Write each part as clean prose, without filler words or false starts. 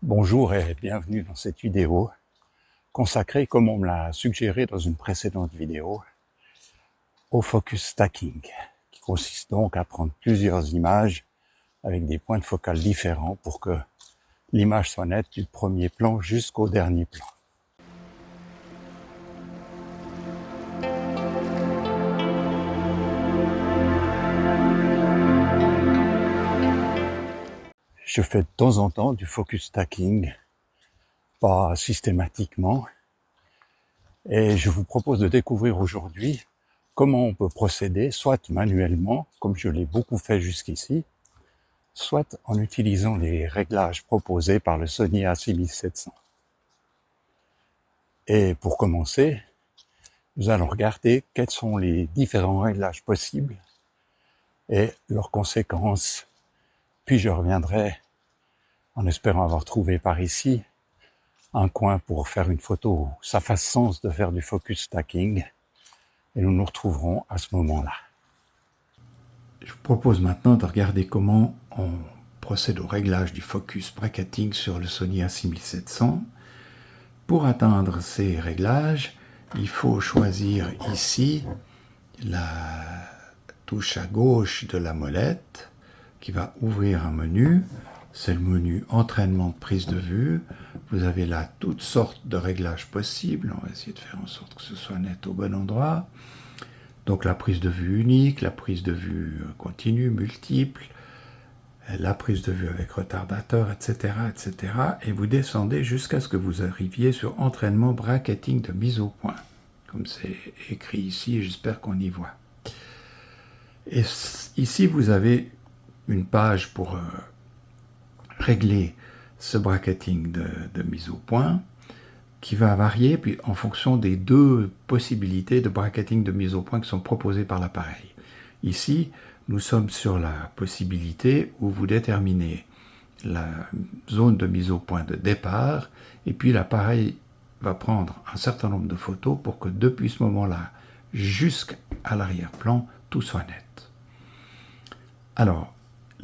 Bonjour et bienvenue dans cette vidéo consacrée, comme on me l'a suggéré dans une précédente vidéo, au focus stacking, qui consiste donc à prendre plusieurs images avec des points de focale différents pour que l'image soit nette du premier plan jusqu'au dernier plan. Je fais de temps en temps du focus stacking, pas systématiquement, et je vous propose de découvrir aujourd'hui comment on peut procéder, soit manuellement, comme je l'ai beaucoup fait jusqu'ici, soit en utilisant les réglages proposés par le Sony A6700. Et pour commencer, nous allons regarder quels sont les différents réglages possibles et leurs conséquences. Puis je reviendrai, en espérant avoir trouvé par ici un coin pour faire une photo où ça fasse sens de faire du focus stacking, et nous nous retrouverons à ce moment-là. Je vous propose maintenant de regarder comment on procède au réglage du focus bracketing sur le Sony A6700. Pour atteindre ces réglages, il faut choisir ici la touche à gauche de la molette qui va ouvrir un menu. C'est le menu entraînement de prise de vue. Vous avez là toutes sortes de réglages possibles. On va essayer de faire en sorte que ce soit net au bon endroit. Donc la prise de vue unique, la prise de vue continue, multiple, la prise de vue avec retardateur, etc., etc. Et vous descendez jusqu'à ce que vous arriviez sur entraînement bracketing de mise au point. Comme c'est écrit ici, j'espère qu'on y voit. Et ici, vous avez une page pour régler ce bracketing de mise au point qui va varier puis en fonction des deux possibilités de bracketing de mise au point qui sont proposées par l'appareil. Ici, nous sommes sur la possibilité où vous déterminez la zone de mise au point de départ et puis l'appareil va prendre un certain nombre de photos pour que depuis ce moment-là jusqu'à l'arrière-plan, tout soit net. Alors,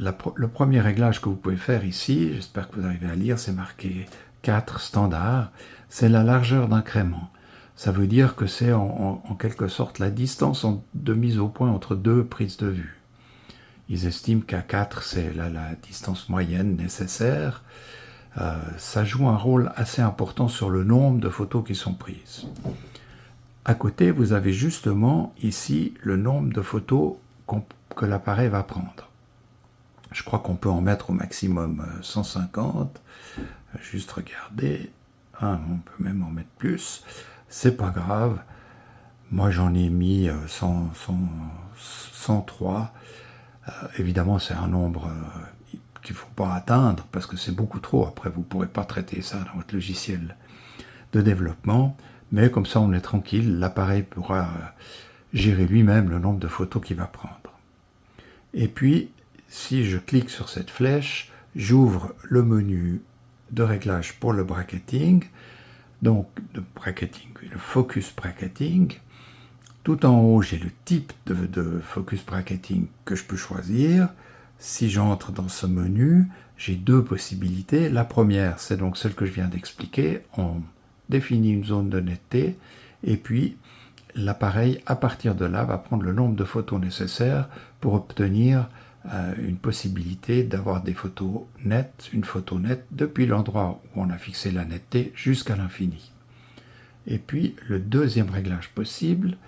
le premier réglage que vous pouvez faire ici, j'espère que vous arrivez à lire, c'est marqué 4 standard, c'est la largeur d'incrément. Ça veut dire que c'est en quelque sorte la distance de mise au point entre deux prises de vue. Ils estiment qu'à 4, c'est la distance moyenne nécessaire. Ça joue un rôle assez important sur le nombre de photos qui sont prises. À côté, vous avez justement ici le nombre de photos que l'appareil va prendre. Je crois qu'on peut en mettre au maximum 150. Juste regarder. On peut même en mettre plus. C'est pas grave. Moi, j'en ai mis 103. Évidemment, c'est un nombre qu'il ne faut pas atteindre parce que c'est beaucoup trop. Après, vous ne pourrez pas traiter ça dans votre logiciel de développement. Mais comme ça, on est tranquille. L'appareil pourra gérer lui-même le nombre de photos qu'il va prendre. Et puis, si je clique sur cette flèche, j'ouvre le menu de réglage pour le bracketing. Donc, le focus bracketing. Tout en haut, j'ai le type de focus bracketing que je peux choisir. Si j'entre dans ce menu, j'ai deux possibilités. La première, c'est donc celle que je viens d'expliquer. On définit une zone de netteté et puis l'appareil, à partir de là, va prendre le nombre de photos nécessaires pour obtenir une possibilité d'avoir des photos nettes, une photo nette depuis l'endroit où on a fixé la netteté jusqu'à l'infini. Et puis, le deuxième réglage possible,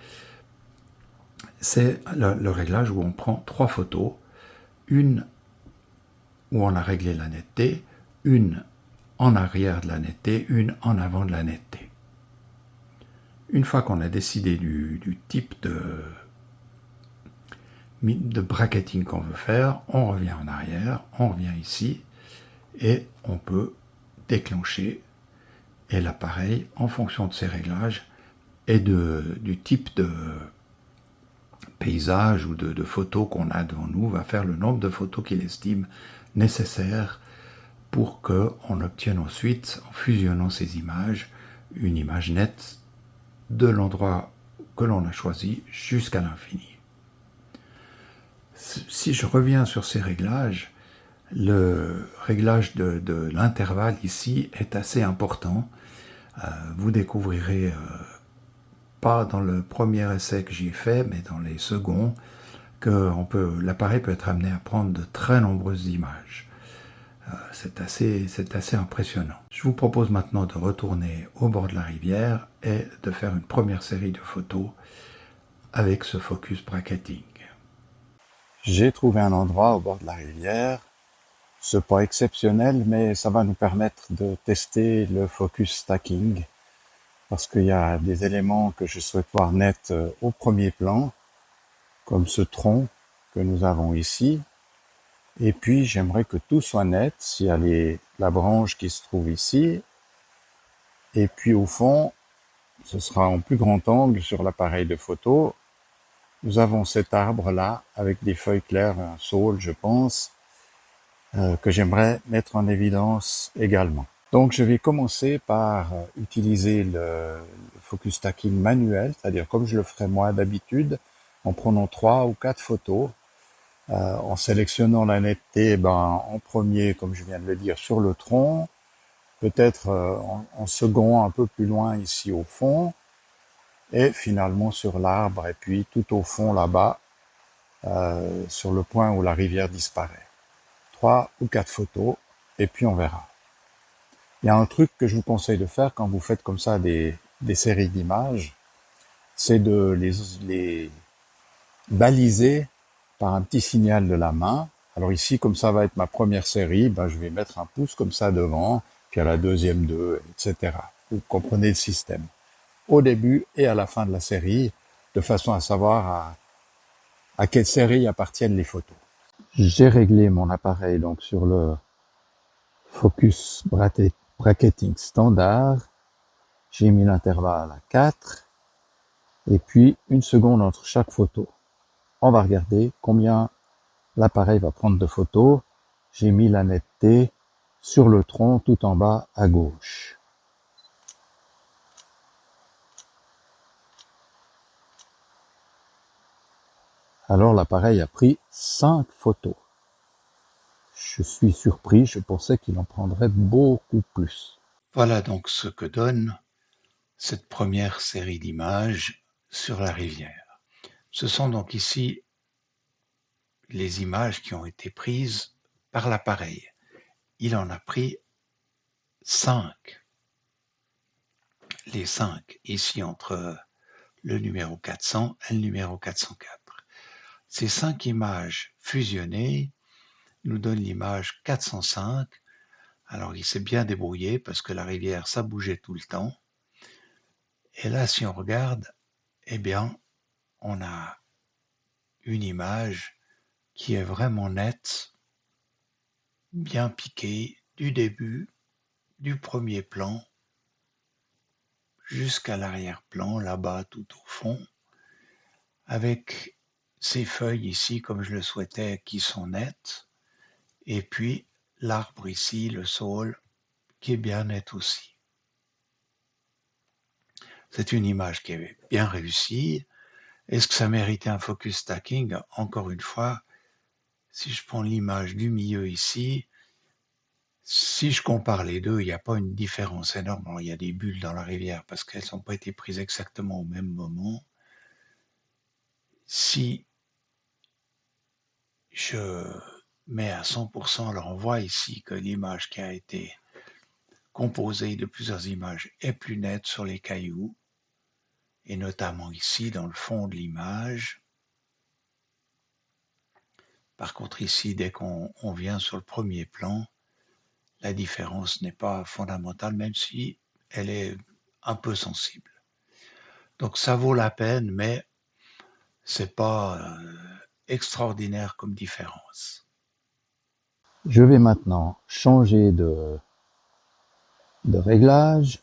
c'est le réglage où on prend 3 photos, une où on a réglé la netteté, une en arrière de la netteté, une en avant de la netteté. Une fois qu'on a décidé du type de bracketing qu'on veut faire, on revient en arrière, on revient ici, et on peut déclencher, et l'appareil, en fonction de ses réglages, et du type de paysage ou de photos qu'on a devant nous, va faire le nombre de photos qu'il estime nécessaire pour qu'on obtienne ensuite, en fusionnant ces images, une image nette de l'endroit que l'on a choisi jusqu'à l'infini. Si je reviens sur ces réglages, Le réglage de l'intervalle ici est assez important. Vous découvrirez, pas dans le premier essai que j'ai fait, mais dans les seconds, que l'appareil peut être amené à prendre de très nombreuses images. C'est assez impressionnant. Je vous propose maintenant de retourner au bord de la rivière et de faire une première série de photos avec ce focus bracketing. J'ai trouvé un endroit au bord de la rivière. C'est pas exceptionnel, mais ça va nous permettre de tester le focus stacking parce qu'il y a des éléments que je souhaite voir net au premier plan, comme ce tronc que nous avons ici. Et puis, j'aimerais que tout soit net, s'il y a la branche qui se trouve ici. Et puis, au fond, ce sera en plus grand angle sur l'appareil de photo. Nous avons cet arbre-là, avec des feuilles claires, un saule, je pense, que j'aimerais mettre en évidence également. Donc, je vais commencer par utiliser le focus stacking manuel, c'est-à-dire comme je le ferais moi d'habitude, en prenant 3 ou 4 photos, en sélectionnant la netteté en premier, comme je viens de le dire, sur le tronc, peut-être en second un peu plus loin ici au fond, et finalement sur l'arbre, et puis tout au fond là-bas, sur le point où la rivière disparaît. 3 ou 4 photos, et puis on verra. Il y a un truc que je vous conseille de faire quand vous faites comme ça des séries d'images, c'est de les baliser par un petit signal de la main. Alors ici, comme ça va être ma première série, je vais mettre un pouce comme ça devant, puis à la deuxième 2, etc. Vous comprenez le système. Au début et à la fin de la série, de façon à savoir à quelle série appartiennent les photos. J'ai réglé mon appareil donc sur le focus bracketing standard. J'ai mis l'intervalle à 4 et puis 1 seconde entre chaque photo. On va regarder combien l'appareil va prendre de photos. J'ai mis la netteté sur le tronc tout en bas à gauche. Alors l'appareil a pris 5 photos. Je suis surpris, je pensais qu'il en prendrait beaucoup plus. Voilà donc ce que donne cette première série d'images sur la rivière. Ce sont donc ici les images qui ont été prises par l'appareil. Il en a pris 5. Les 5 ici entre le numéro 400 et le numéro 404. Ces 5 images fusionnées nous donnent l'image 405. Alors il s'est bien débrouillé parce que la rivière, ça bougeait tout le temps. Et là, si on regarde, eh bien, on a une image qui est vraiment nette, bien piquée, du début, du premier plan, jusqu'à l'arrière-plan, là-bas, tout au fond, avec ces feuilles ici, comme je le souhaitais, qui sont nettes, et puis l'arbre ici, le saule, qui est bien net aussi. C'est une image qui est bien réussie. Est-ce que ça méritait un focus stacking? Encore une fois, si je prends l'image du milieu ici, si je compare les deux, il n'y a pas une différence énorme. Alors, il y a des bulles dans la rivière parce qu'elles n'ont pas été prises exactement au même moment. Si je mets à 100%, alors on voit ici que l'image qui a été composée de plusieurs images est plus nette sur les cailloux, et notamment ici dans le fond de l'image. Par contre ici, dès qu'on vient sur le premier plan, la différence n'est pas fondamentale, même si elle est un peu sensible. Donc ça vaut la peine, mais c'est pas extraordinaire comme différence. Je vais maintenant changer de réglage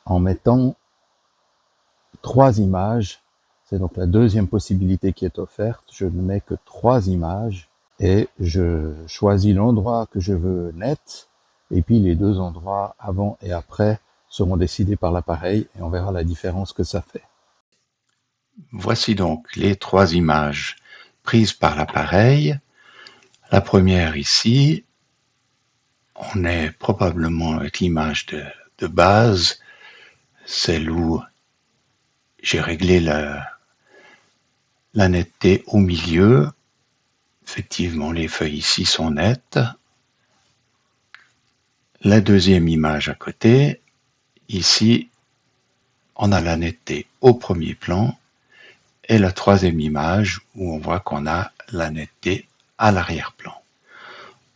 en mettant 3 images. C'est donc la deuxième possibilité qui est offerte. Je ne mets que 3 images et je choisis l'endroit que je veux net, et puis les 2 endroits avant et après seront décidés par l'appareil et on verra la différence que ça fait. Voici donc les 3 images prises par l'appareil. La première ici, on est probablement avec l'image de base, celle où j'ai réglé la netteté au milieu. Effectivement, les feuilles ici sont nettes. La deuxième image à côté, ici, on a la netteté au premier plan. Et la troisième image où on voit qu'on a la netteté à l'arrière-plan.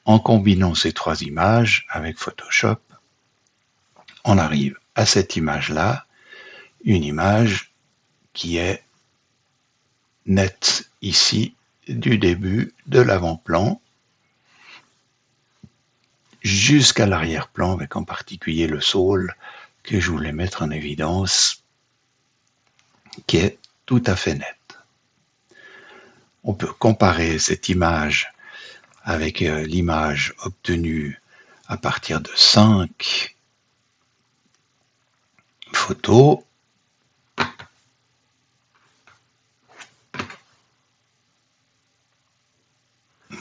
En combinant ces trois images avec Photoshop, on arrive à cette image-là, une image qui est nette ici du début de l'avant-plan jusqu'à l'arrière-plan, avec en particulier le saule que je voulais mettre en évidence, qui est tout à fait net. On peut comparer cette image avec l'image obtenue à partir de 5 photos.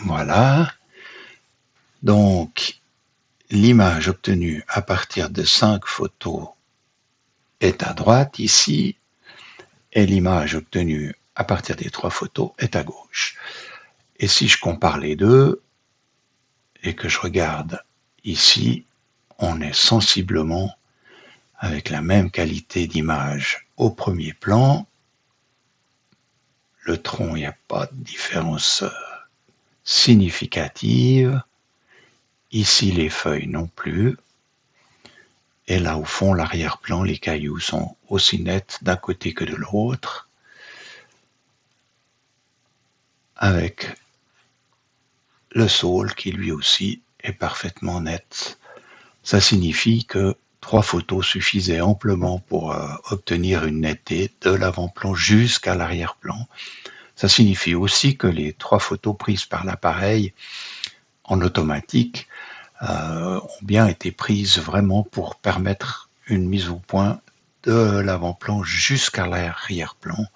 Voilà. Donc, l'image obtenue à partir de 5 photos est à droite ici, et l'image obtenue à partir des 3 photos est à gauche. Et si je compare les deux, et que je regarde ici, on est sensiblement avec la même qualité d'image au premier plan. Le tronc, il n'y a pas de différence significative. Ici, les feuilles non plus. Et là, au fond, l'arrière-plan, les cailloux sont aussi nets d'un côté que de l'autre, avec le saule qui lui aussi est parfaitement net. Ça signifie que 3 photos suffisaient amplement pour obtenir une netteté de l'avant-plan jusqu'à l'arrière-plan. Ça signifie aussi que les 3 photos prises par l'appareil en automatique ont bien été prises vraiment pour permettre une mise au point de l'avant-plan jusqu'à l'arrière-plan.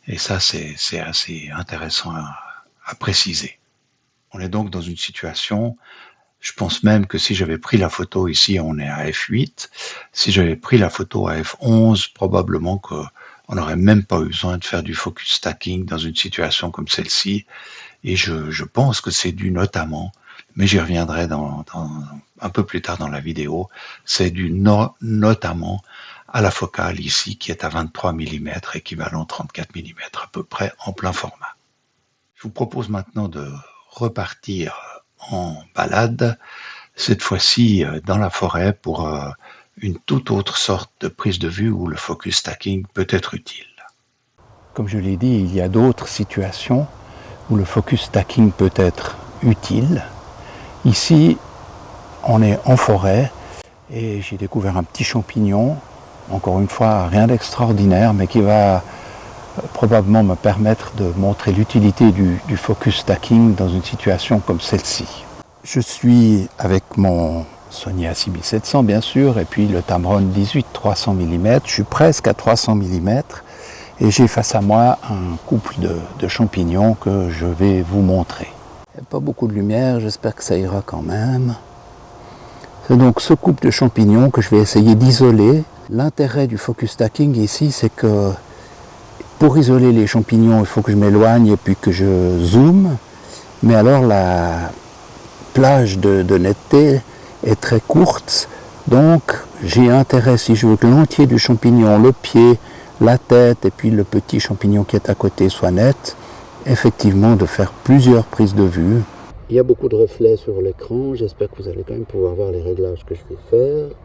Et ça, c'est assez intéressant à préciser. On est donc dans une situation, je pense même que si j'avais pris la photo ici, on est à f8. Si j'avais pris la photo à f11, probablement qu'on n'aurait même pas eu besoin de faire du focus stacking dans une situation comme celle-ci. Et je pense que c'est dû notamment, mais j'y reviendrai un peu plus tard dans la vidéo, c'est dû notamment à la focale ici qui est à 23 mm, équivalent 34 mm à peu près en plein format. Je vous propose maintenant de repartir en balade, cette fois-ci dans la forêt pour une toute autre sorte de prise de vue où le focus stacking peut être utile. Comme je l'ai dit, il y a d'autres situations où le focus stacking peut être utile. Ici, on est en forêt et j'ai découvert un petit champignon, encore une fois rien d'extraordinaire, mais qui va probablement me permettre de montrer l'utilité du focus stacking dans une situation comme celle-ci. Je suis avec mon Sony A6700 bien sûr, et puis le Tamron 18-300 mm, je suis presque à 300 mm, et j'ai face à moi un couple de champignons que je vais vous montrer. Il n'y a pas beaucoup de lumière, j'espère que ça ira quand même. C'est donc ce couple de champignons que je vais essayer d'isoler. L'intérêt du focus stacking ici, c'est que pour isoler les champignons, il faut que je m'éloigne et puis que je zoome. Mais alors la plage de netteté est très courte. Donc j'ai intérêt, si je veux que l'entier du champignon, le pied, la tête et puis le petit champignon qui est à côté soit net, effectivement de faire plusieurs prises de vue. Il y a beaucoup de reflets sur l'écran, j'espère que vous allez quand même pouvoir voir les réglages que je vais faire.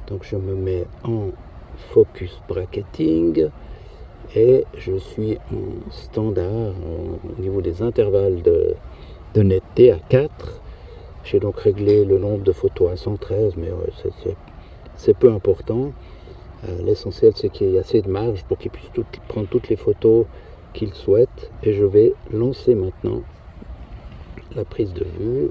Donc je me mets en focus bracketing et je suis en standard au niveau des intervalles de netteté à 4. J'ai donc réglé le nombre de photos à 113, mais c'est peu important. L'essentiel c'est qu'il y ait assez de marge pour qu'il puisse prendre toutes les photos qu'il souhaite. Et je vais lancer maintenant la prise de vue.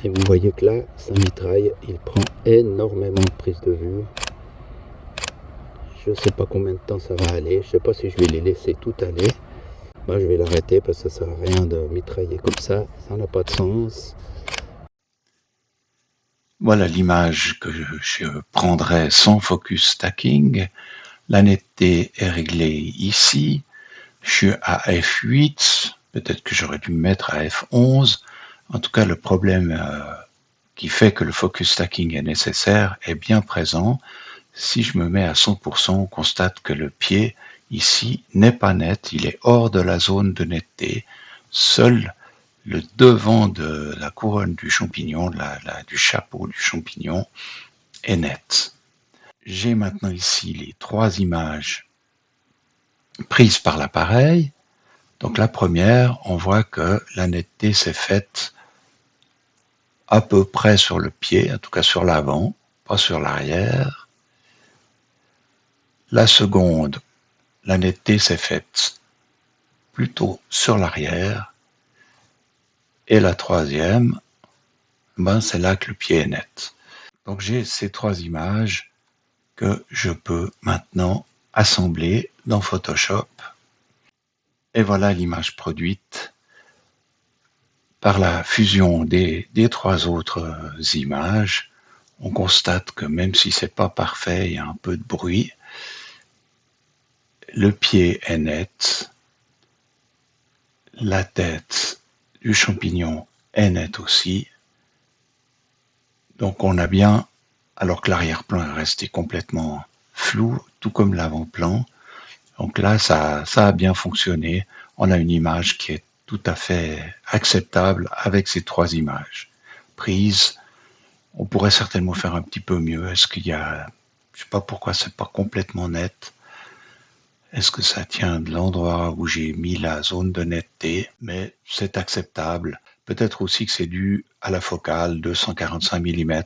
Et vous voyez que là, ça mitraille, il prend énormément de prise de vue. je sais pas combien de temps ça va aller. Je sais pas si je vais les laisser tout aller. Moi je vais l'arrêter parce que ça sert à rien de mitrailler comme ça n'a pas de sens. Voilà l'image que je prendrai sans focus stacking. La netteté est réglée ici. Je suis à f8. Peut-être que j'aurais dû me mettre à f11. En tout cas, le problème qui fait que le focus stacking est nécessaire est bien présent. Si je me mets à 100%, on constate que le pied ici n'est pas net, il est hors de la zone de netteté. Seul le devant de la couronne du champignon, du chapeau du champignon, est net. J'ai maintenant ici les 3 images prises par l'appareil. Donc la première, on voit que la netteté s'est faite à peu près sur le pied, en tout cas sur l'avant, pas sur l'arrière. La seconde, la netteté s'est faite plutôt sur l'arrière. Et la troisième, c'est là que le pied est net. Donc j'ai ces 3 images que je peux maintenant assembler dans Photoshop. Et voilà l'image produite par la fusion des 3 autres images. On constate que même si c'est pas parfait, il y a un peu de bruit. Le pied est net. La tête du champignon est nette aussi. Donc on a bien, alors que l'arrière-plan est resté complètement flou, tout comme l'avant-plan. Donc là, ça a bien fonctionné. On a une image qui est tout à fait acceptable avec ces 3 images prises. On pourrait certainement faire un petit peu mieux. Est-ce qu'il y a, je sais pas pourquoi c'est pas complètement net. Est-ce que ça tient de l'endroit où j'ai mis la zone de netteté? Mais c'est acceptable. Peut-être aussi que c'est dû à la focale 245 mm.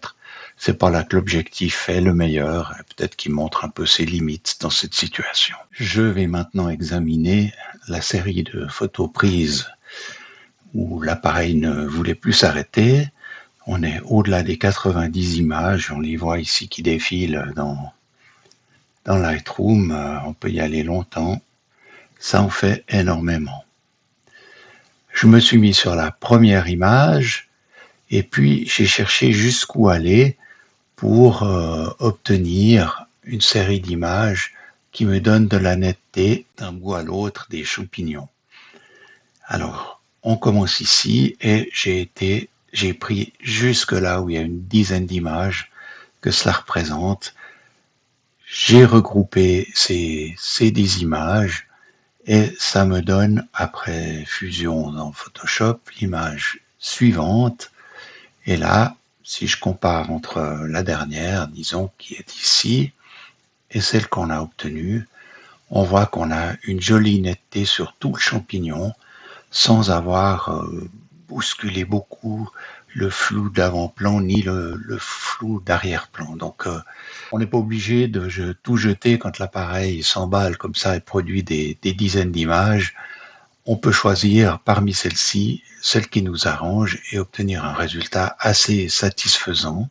C'est pas là que l'objectif est le meilleur. Peut-être qu'il montre un peu ses limites dans cette situation. Je vais maintenant examiner la série de photos prises où l'appareil ne voulait plus s'arrêter. On est au-delà des 90 images. On les voit ici qui défilent dans Lightroom. On peut y aller longtemps. Ça en fait énormément. Je me suis mis sur la première image et puis j'ai cherché jusqu'où aller pour obtenir une série d'images qui me donne de la netteté d'un bout à l'autre des champignons. Alors, on commence ici et j'ai pris jusque là où il y a une dizaine d'images que cela représente. J'ai regroupé ces 10 images et ça me donne, après fusion dans Photoshop, l'image suivante. Et là, si je compare entre la dernière, disons, qui est ici, et celle qu'on a obtenue, on voit qu'on a une jolie netteté sur tout le champignon, sans avoir bousculé beaucoup le flou d'avant-plan ni le flou d'arrière-plan. Donc on n'est pas obligé de tout jeter quand l'appareil s'emballe comme ça et produit des dizaines d'images. On peut choisir parmi celles-ci celle qui nous arrange et obtenir un résultat assez satisfaisant.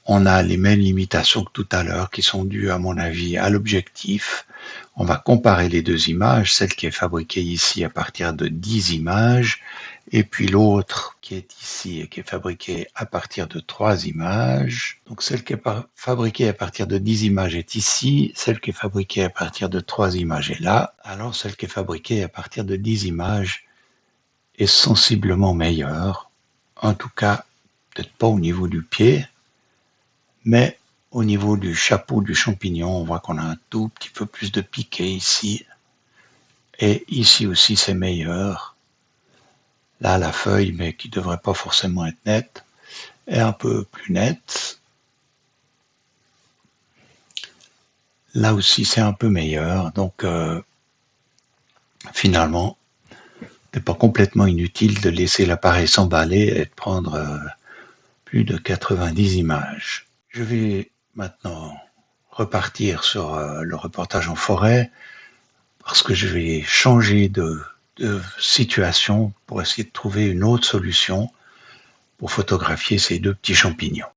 On a les mêmes limitations que tout à l'heure qui sont dues à mon avis à l'objectif. On va comparer les 2 images, celle qui est fabriquée ici à partir de 10 images et puis l'autre qui est ici et qui est fabriquée à partir de 3 images. Donc celle qui est fabriquée à partir de 10 images est ici, celle qui est fabriquée à partir de 3 images est là. Alors celle qui est fabriquée à partir de 10 images est sensiblement meilleure. En tout cas, peut-être pas au niveau du pied, mais au niveau du chapeau du champignon, on voit qu'on a un tout petit peu plus de piqué ici. Et ici aussi, c'est meilleur. Là, la feuille, mais qui devrait pas forcément être nette, est un peu plus nette. Là aussi, c'est un peu meilleur. Donc, finalement, c'est pas complètement inutile de laisser l'appareil s'emballer et de prendre plus de 90 images. Je vais maintenant repartir sur le reportage en forêt parce que je vais changer de situation pour essayer de trouver une autre solution pour photographier ces 2 petits champignons.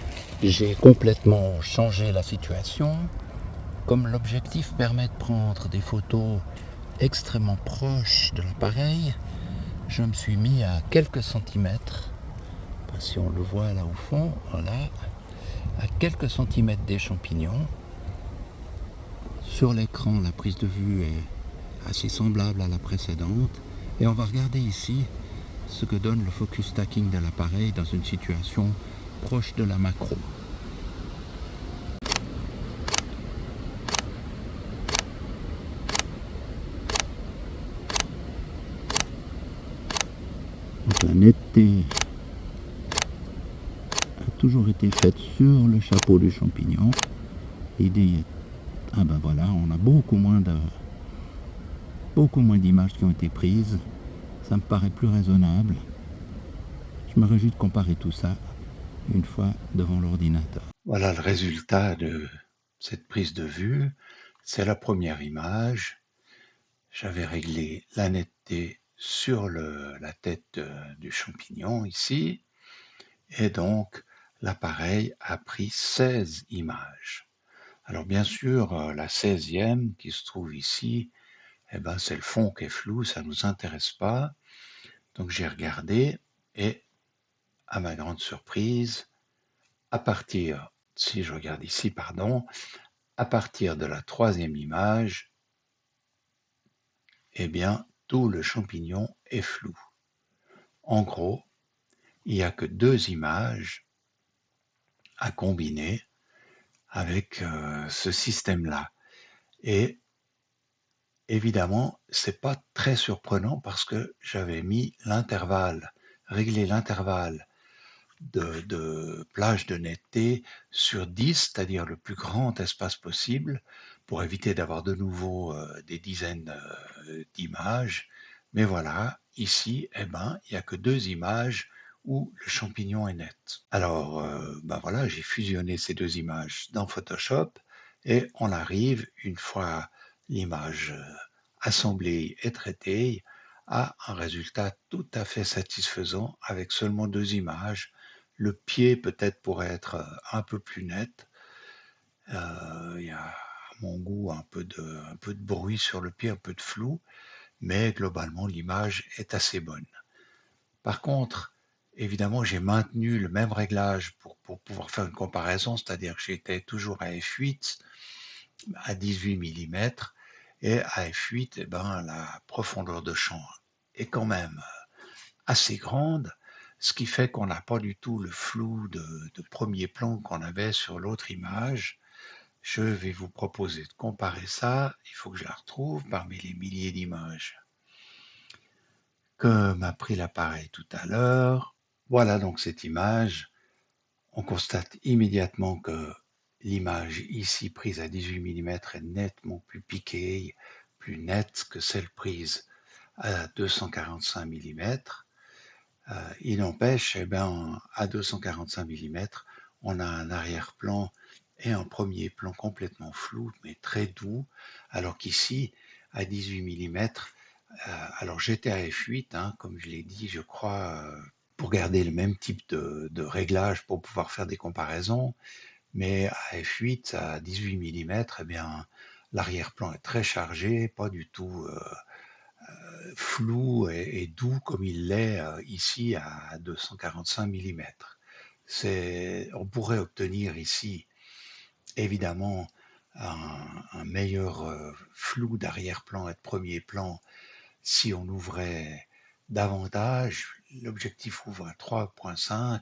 j'ai complètement changé la situation. Comme l'objectif permet de prendre des photos extrêmement proches de l'appareil, je me suis mis à quelques centimètres, si on le voit là au fond, voilà, à quelques centimètres des champignons. Sur l'écran, la prise de vue est assez semblable à la précédente. Et on va regarder ici ce que donne le focus stacking de l'appareil dans une situation proche de la macro. Donc la netteté a toujours été faite sur le chapeau du champignon. L'idée est, ah ben voilà, on a beaucoup moins d'images qui ont été prises. Ça me paraît plus raisonnable. Je me réjouis de comparer tout ça une fois devant l'ordinateur. Voilà le résultat de cette prise de vue. C'est la première image. J'avais réglé la netteté sur la tête du champignon ici. Et donc, l'appareil a pris 16 images. Alors bien sûr, la 16e qui se trouve ici, eh ben, c'est le fond qui est flou, ça ne nous intéresse pas. Donc j'ai regardé et, à ma grande surprise, si je regarde ici, à partir de la 3e image, eh bien, tout le champignon est flou. En gros, il n'y a que 2 images à combiner avec ce système-là. Et évidemment, c'est pas très surprenant parce que j'avais réglé l'intervalle de plage de netteté sur 10, c'est-à-dire le plus grand espace possible, pour éviter d'avoir de nouveau des dizaines d'images. Mais voilà, ici, eh ben, il n'y a que 2 images où le champignon est net. Alors, ben voilà, j'ai fusionné ces 2 images dans Photoshop et on arrive, une fois l'image assemblée et traitée, à un résultat tout à fait satisfaisant avec seulement 2 images. Le pied peut-être pourrait être un peu plus net. Il y a à mon goût un peu de bruit sur le pied, un peu de flou, mais globalement l'image est assez bonne. Par contre, évidemment, j'ai maintenu le même réglage pour pouvoir faire une comparaison, c'est-à-dire que j'étais toujours à f8, à 18 mm, et à f8, eh ben, la profondeur de champ est quand même assez grande, ce qui fait qu'on n'a pas du tout le flou de premier plan qu'on avait sur l'autre image. Je vais vous proposer de comparer ça. Il faut que je la retrouve parmi les milliers d'images que m'a pris l'appareil tout à l'heure. Voilà donc cette image. On constate immédiatement que l'image ici prise à 18 mm est nettement plus piquée, plus nette que celle prise à 245 mm. Il n'empêche, eh ben, à 245 mm, on a un arrière-plan et un premier plan complètement flou, mais très doux, alors qu'ici, à 18 mm, alors j'étais à f8, hein, comme je l'ai dit, je crois, pour garder le même type de réglage pour pouvoir faire des comparaisons, mais à f8, à 18 mm, eh bien, l'arrière-plan est très chargé, pas du tout flou et doux comme il l'est ici à 245 mm. On pourrait obtenir ici évidemment un meilleur flou d'arrière-plan et de premier plan si on ouvrait davantage. L'objectif ouvre à 3.5.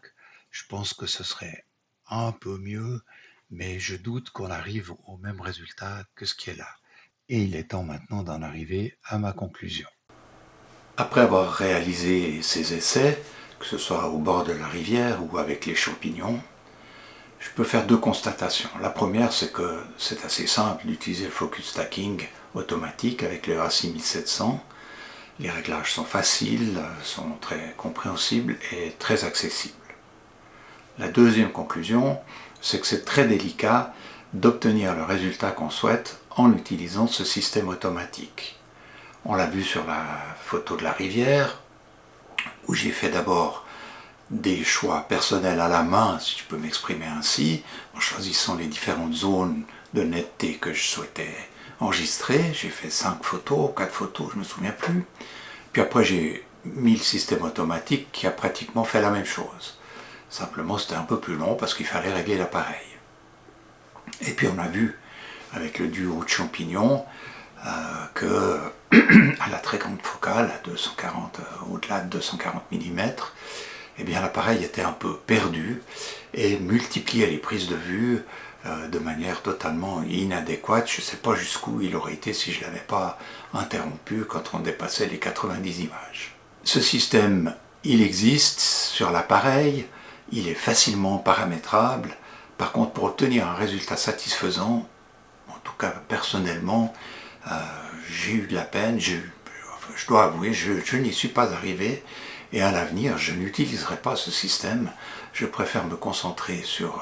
Je pense que ce serait un peu mieux, mais je doute qu'on arrive au même résultat que ce qui est là. Et il est temps maintenant d'en arriver à ma conclusion. Après avoir réalisé ces essais, que ce soit au bord de la rivière ou avec les champignons, je peux faire 2 constatations. La première, c'est que c'est assez simple d'utiliser le focus stacking automatique avec le A6700. Les réglages sont faciles, sont très compréhensibles et très accessibles. La deuxième conclusion, c'est que c'est très délicat d'obtenir le résultat qu'on souhaite en utilisant ce système automatique. On l'a vu sur la photo de la rivière, où j'ai fait d'abord des choix personnels à la main, si je peux m'exprimer ainsi, en choisissant les différentes zones de netteté que je souhaitais enregistrer. J'ai fait 5 photos, 4 photos, je ne me souviens plus. Puis après j'ai mis le système automatique qui a pratiquement fait la même chose. Simplement c'était un peu plus long parce qu'il fallait régler l'appareil. Et puis on a vu avec le duo de champignons que à la très grande focale, à 240, au-delà de 240 mm, eh bien l'appareil était un peu perdu et multipliait les prises de vue de manière totalement inadéquate. Je ne sais pas jusqu'où il aurait été si je ne l'avais pas interrompu quand on dépassait les 90 images. Ce système, il existe sur l'appareil, il est facilement paramétrable. Par contre, pour obtenir un résultat satisfaisant, en tout cas personnellement, j'ai eu de la peine, je dois avouer, je n'y suis pas arrivé, et à l'avenir, je n'utiliserai pas ce système. Je préfère me concentrer sur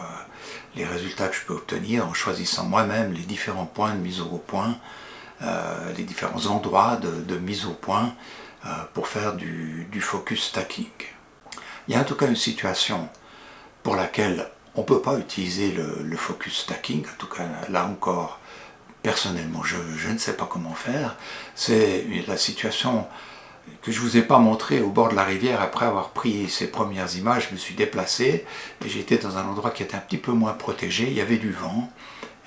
les résultats que je peux obtenir en choisissant moi-même les différents points de mise au point, les différents endroits de mise au point pour faire du focus stacking. Il y a en tout cas une situation pour laquelle on ne peut pas utiliser le focus stacking, en tout cas là encore, personnellement je ne sais pas comment faire. C'est la situation que je ne vous ai pas montré au bord de la rivière. Après avoir pris ces premières images, je me suis déplacé et j'étais dans un endroit qui était un petit peu moins protégé, il y avait du vent,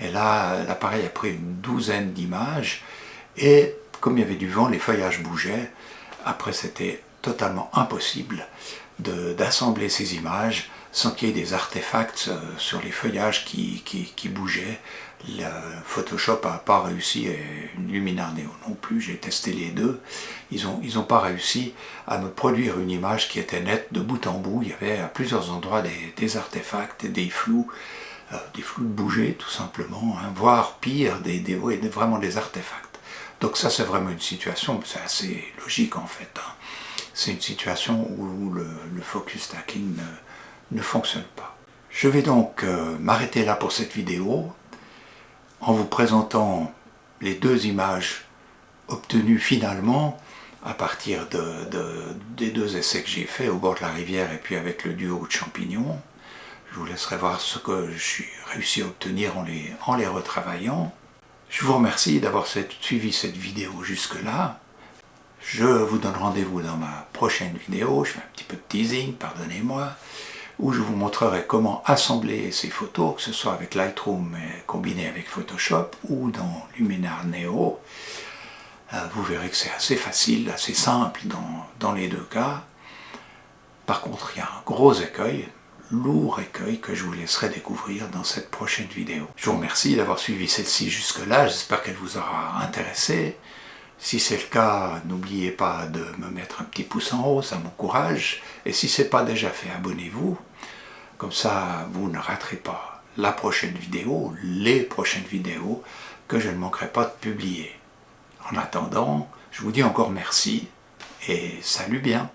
et là l'appareil a pris une douzaine d'images, et comme il y avait du vent, les feuillages bougeaient. Après c'était totalement impossible d'assembler ces images sans qu'il y ait des artefacts sur les feuillages qui bougeaient. Le Photoshop n'a pas réussi, et Luminar Neo non plus, j'ai testé les deux. Ils ont pas réussi à me produire une image qui était nette de bout en bout. Il y avait à plusieurs endroits des artefacts, des flous de bouger tout simplement, hein, voire pire, vraiment des artefacts. Donc ça c'est vraiment une situation, c'est assez logique en fait, hein. C'est une situation où le focus stacking ne fonctionne pas. Je vais donc m'arrêter là pour cette vidéo en vous présentant les deux images obtenues finalement à partir des deux essais que j'ai faits au bord de la rivière et puis avec le duo de champignons. Je vous laisserai voir ce que j'ai réussi à obtenir en les retravaillant. Je vous remercie d'avoir suivi cette vidéo jusque-là. Je vous donne rendez-vous dans ma prochaine vidéo, je fais un petit peu de teasing, pardonnez-moi, où je vous montrerai comment assembler ces photos, que ce soit avec Lightroom combiné avec Photoshop ou dans Luminar Neo. Vous verrez que c'est assez facile, assez simple dans les deux cas. Par contre, il y a un gros écueil, lourd écueil, que je vous laisserai découvrir dans cette prochaine vidéo. Je vous remercie d'avoir suivi celle-ci jusque-là, j'espère qu'elle vous aura intéressé. Si c'est le cas, n'oubliez pas de me mettre un petit pouce en haut, ça m'encourage. Et si ce n'est pas déjà fait, abonnez-vous. Comme ça, vous ne raterez pas la prochaine vidéo, les prochaines vidéos que je ne manquerai pas de publier. En attendant, je vous dis encore merci et salut bien.